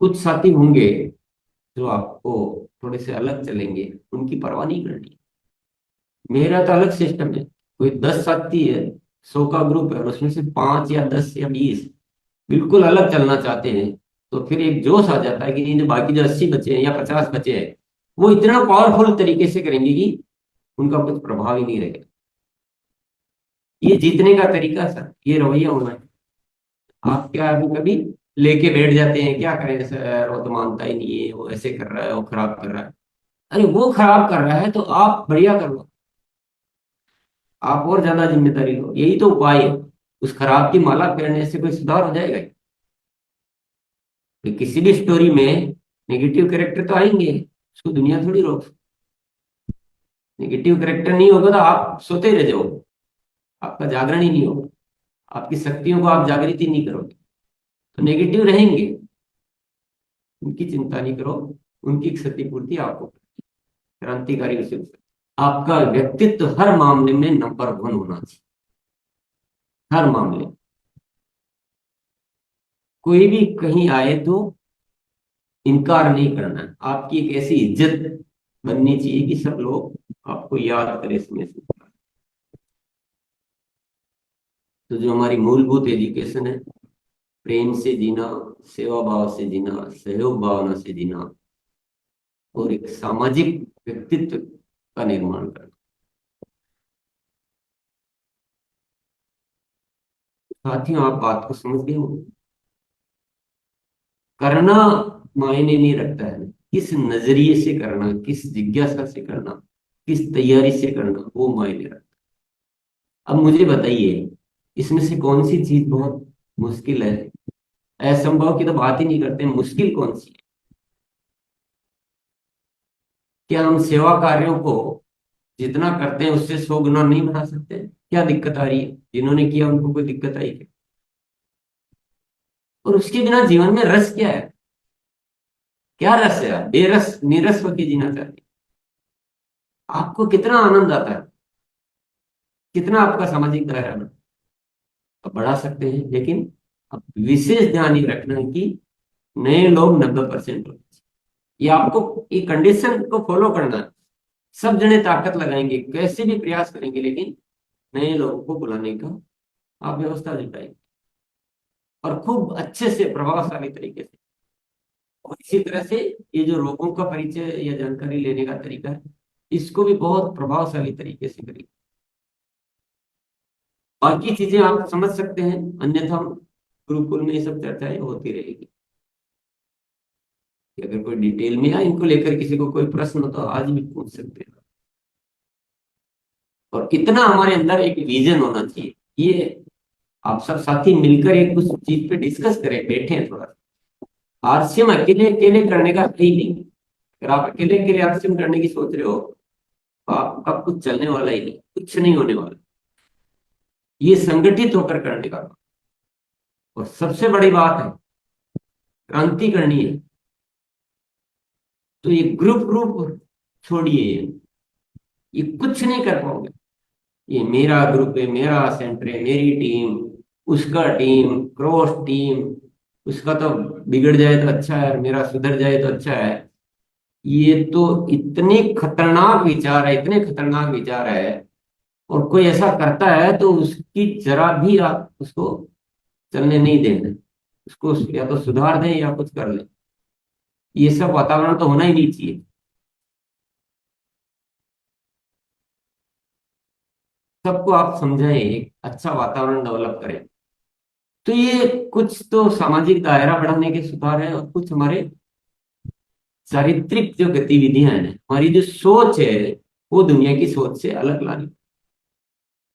कुछ साथी होंगे जो आपको थोड़े से अलग चलेंगे, उनकी परवाह नहीं करनी। मेरा तो अलग सिस्टम है। कोई 10 साथी है, 100 का ग्रुप है और उसमें से 5 या 10 या 20 बिल्कुल अलग चलना चाहते हैं, तो फिर एक जोश आ जाता है कि नहीं, जो बाकी जो 80 बचे हैं या 50 बचे हैं, वो इतना पावरफुल तरीके से करेंगे कि उनका कुछ प्रभाव ही नहीं रहेगा। ये जीतने का तरीका सर, ये रवैया होना है। आप क्या अभी कभी लेके बैठ जाते हैं, क्या करें सर, वो तो मानता ही नहीं है, वो ऐसे कर रहा है, वो खराब कर रहा है। अरे वो खराब कर रहा है तो आप बढ़िया कर लो, आप और ज्यादा जिम्मेदारी लो, यही तो उपाय है। उस खराब की माला फेरने से कोई सुधार हो जाएगा क्या? कि किसी भी स्टोरी में नेगेटिव कैरेक्टर तो आएंगे, उसको दुनिया थोड़ी रोक। नेगेटिव कैरेक्टर नहीं होगा तो आप सोते रह जाओगे, आपका जागरण ही नहीं होगा, आपकी शक्तियों को आप जागृति नहीं करोगे। तो नेगेटिव रहेंगे, उनकी चिंता नहीं करो, उनकी क्षतिपूर्ति आपको क्रांतिकारी उसे हो सकती है। आपका व्यक्तित्व हर मामले में नंबर 1 होना चाहिए, हर मामले में। कोई भी कहीं आए तो इनकार नहीं करना है, आपकी एक ऐसी इज्जत बननी चाहिए कि सब लोग आपको याद करें समय से। तो जो हमारी मूलभूत एजुकेशन है, प्रेम से जीना, सेवा भाव से जीना, सहयोग भावना से जीना, और एक सामाजिक व्यक्तित्व का निर्माण करना। साथियों, आप बात को समझ गए हो? करना मायने नहीं रखता है, किस नजरिए से करना, किस जिज्ञासा से करना, किस तैयारी से करना, वो मायने रखता है। अब मुझे बताइए, इसमें से कौन सी चीज बहुत मुश्किल है? असंभव की तो बात ही नहीं करते, मुश्किल कौन सी है? क्या हम सेवा कार्यों को जितना करते हैं उससे 100 गुना नहीं बढ़ा सकते? क्या दिक्कत आ रही है? जिन्होंने किया उनको कोई दिक्कत आई क्या? और उसके बिना जीवन में रस क्या है? क्या रस है? बेरस निरस होकर जीना चाहते हैं। आपको कितना आनंद आता है, कितना आपका सामाजिक दायरा है? आप बढ़ा सकते हैं, लेकिन अब विशेष ध्यान ये रखना है कि नए लोग 90% होने चाहिए। ये आपको ये कंडीशन को फॉलो करना है। सब जने ताकत लगाएंगे, कैसे भी प्रयास करेंगे, लेकिन नए लोगों को बुलाने का आप व्यवस्था जुटाएंगे, और खूब अच्छे से प्रभावशाली तरीके से। और इसी तरह से ये जो रोगों का परिचय या जानकारी लेने का तरीका है, इसको भी बहुत प्रभावशाली तरीके से करेंगे। बाकी चीजें आप समझ सकते हैं, अन्यथा हम गुरुकुल में ये सब चर्चाएं होती रहेगी। कि अगर कोई डिटेल में या इनको लेकर किसी को कोई प्रश्न हो तो आज भी पूछ सकते हैं। और इतना हमारे अंदर एक विजन होना चाहिए, ये आप सब साथी मिलकर एक उस चीज पे डिस्कस करें, बैठे थोड़ा। आरसीएम अकेले अकेले करने का सही नहीं। अगर आप अकेले अकेले आरसीएम करने की सोच रहे हो तो आपका कुछ चलने वाला ही नहीं, कुछ नहीं होने वाला। ये संगठित होकर करने का काम। और सबसे बड़ी बात है, क्रांति करनी है तो ये ग्रुप ग्रुप छोड़िए, ये कुछ नहीं कर पाओगे। ये मेरा ग्रुप है, मेरा सेंटर है, मेरी टीम, उसका टीम, क्रॉस टीम, उसका तो बिगड़ जाए तो अच्छा है और मेरा सुधर जाए तो अच्छा है। ये तो इतने खतरनाक विचार है, इतने खतरनाक विचार है। और कोई ऐसा करता है तो उसकी जरा भी आप उसको चलने नहीं देना, उसको या तो सुधार दें या कुछ कर लें। ये सब वातावरण तो होना ही नहीं चाहिए। सबको आप समझाएं, एक अच्छा वातावरण डेवलप करें। तो ये कुछ तो सामाजिक दायरा बढ़ाने के सुधार है, और कुछ हमारे चारित्रिक जो गतिविधियां हैं, हमारी जो सोच है, वो दुनिया की सोच से अलग लानी।